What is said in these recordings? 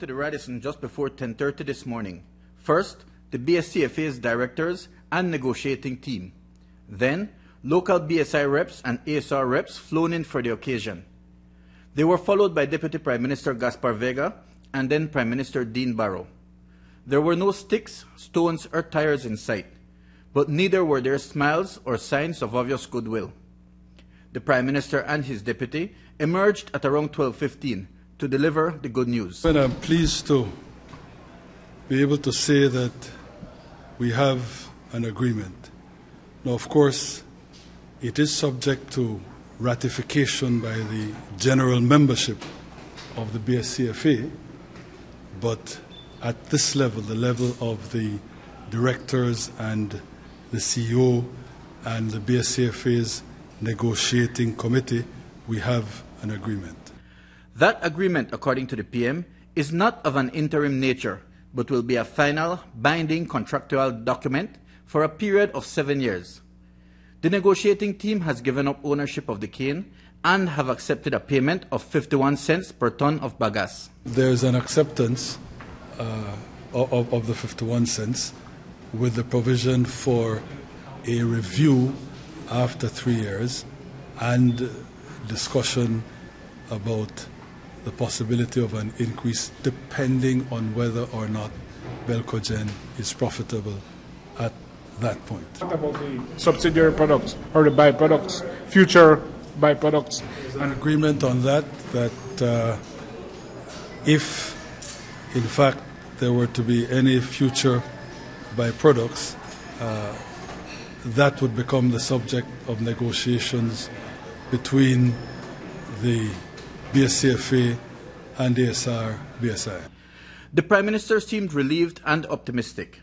To the Radisson just before 10:30 this morning. First, the B.S.C.F.A's directors and negotiating team. Then, local B.S.I reps and A.S.R reps flown in for the occasion. They were followed by Deputy Prime Minister Gaspar Vega and then Prime Minister Dean Barrow. There were no sticks, stones, or tires in sight, but neither were there smiles or signs of obvious goodwill. The Prime Minister and his deputy emerged at around 12:15 to deliver the good news. And I'm pleased to be able to say that we have an agreement. Now, of course, it is subject to ratification by the general membership of the B.S.C.F.A, but at this level, the level of the directors and the CEO and the B.S.C.F.A's negotiating committee, we have an agreement. That agreement, according to the PM, is not of an interim nature, but will be a final, binding contractual document for a period of 7 years. The negotiating team has given up ownership of the cane and have accepted a payment of 51 cents per ton of bagasse. There's an acceptance of the 51 cents with the provision for a review after 3 years and discussion about the possibility of an increase depending on whether or not Belcogen is profitable at that point. What about the subsidiary products or the byproducts, future byproducts? There's an agreement on that, if in fact there were to be any future byproducts, that would become the subject of negotiations between the B.S.C.F.A and A.S.R. B.S.I. The Prime Minister seemed relieved and optimistic.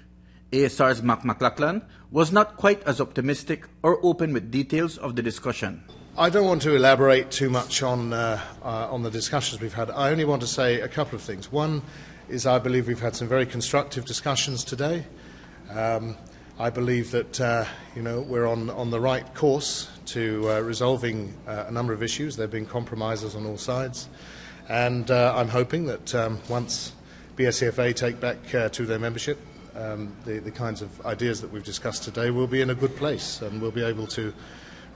A.S.R's Machlachlan was not quite as optimistic or open with details of the discussion. I don't want to elaborate too much on the discussions we've had. I only want to say a couple of things. One is I believe we've had some very constructive discussions today. I believe that we're on the right course to resolving a number of issues. There have been compromises on all sides, and I'm hoping that once B.S.C.F.A take back to their membership, the kinds of ideas that we've discussed today will be in a good place, and we'll be able to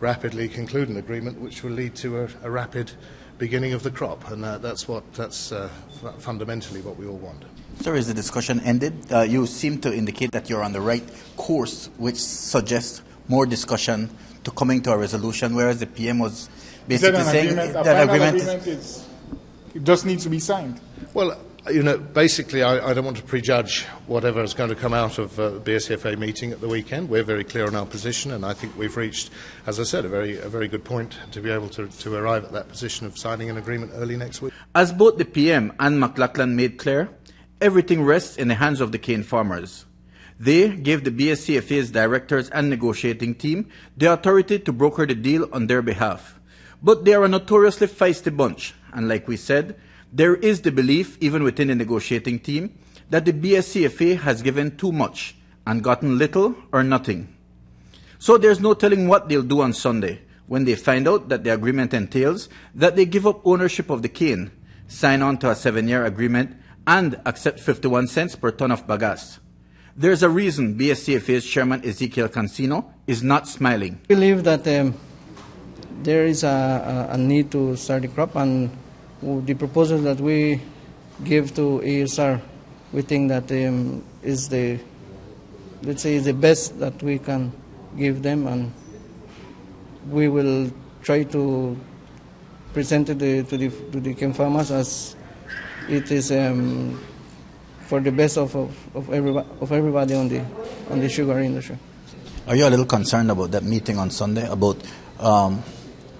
rapidly conclude an agreement which will lead to a rapid beginning of the crop, and that's fundamentally what we all want. Sir, is the discussion ended? You seem to indicate that you're on the right course, which suggests more discussion to coming to a resolution, whereas the PM was basically saying that agreement it just needs to be signed. Well, basically, I don't want to prejudge whatever is going to come out of the B.S.C.F.A meeting at the weekend. We're very clear on our position, and I think we've reached, as I said, a very good point to be able to arrive at that position of signing an agreement early next week. As both the PM and Machlachlan made clear, everything rests in the hands of the cane farmers. They gave the B.S.C.F.A's directors and negotiating team the authority to broker the deal on their behalf. But they are a notoriously feisty bunch, and like we said, there is the belief, even within the negotiating team, that the B.S.C.F.A has given too much and gotten little or nothing. So there's no telling what they'll do on Sunday when they find out that the agreement entails that they give up ownership of the cane, sign on to a 7-year agreement, and accept 51 cents per ton of bagasse. There's a reason B.S.C.F.A's chairman Ezekiel Cansino is not smiling. I believe that there is a need to start the crop, and the proposal that we give to A.S.R, we think that is the best that we can give them, and we will try to present it to the cane farmers as it is for the best of everybody on the sugar industry. Are you a little concerned about that meeting on Sunday, about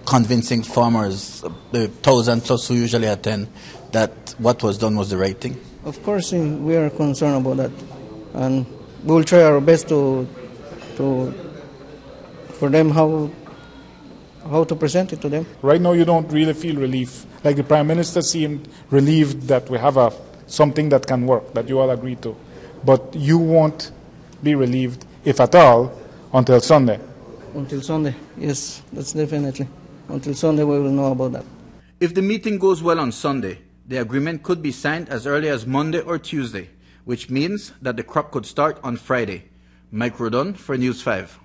convincing farmers, the 1,000 plus who usually attend, that what was done was the right thing? Of course, we are concerned about that, and we will try our best for them how to present it to them. Right now, you don't really feel relief. Like the Prime Minister seemed relieved that we have something that can work, that you all agree to. But you won't be relieved, if at all, until Sunday. Until Sunday, yes, that's definitely. Until Sunday, we will know about that. If the meeting goes well on Sunday, the agreement could be signed as early as Monday or Tuesday, which means that the crop could start on Friday. Mike Rudon for News 5.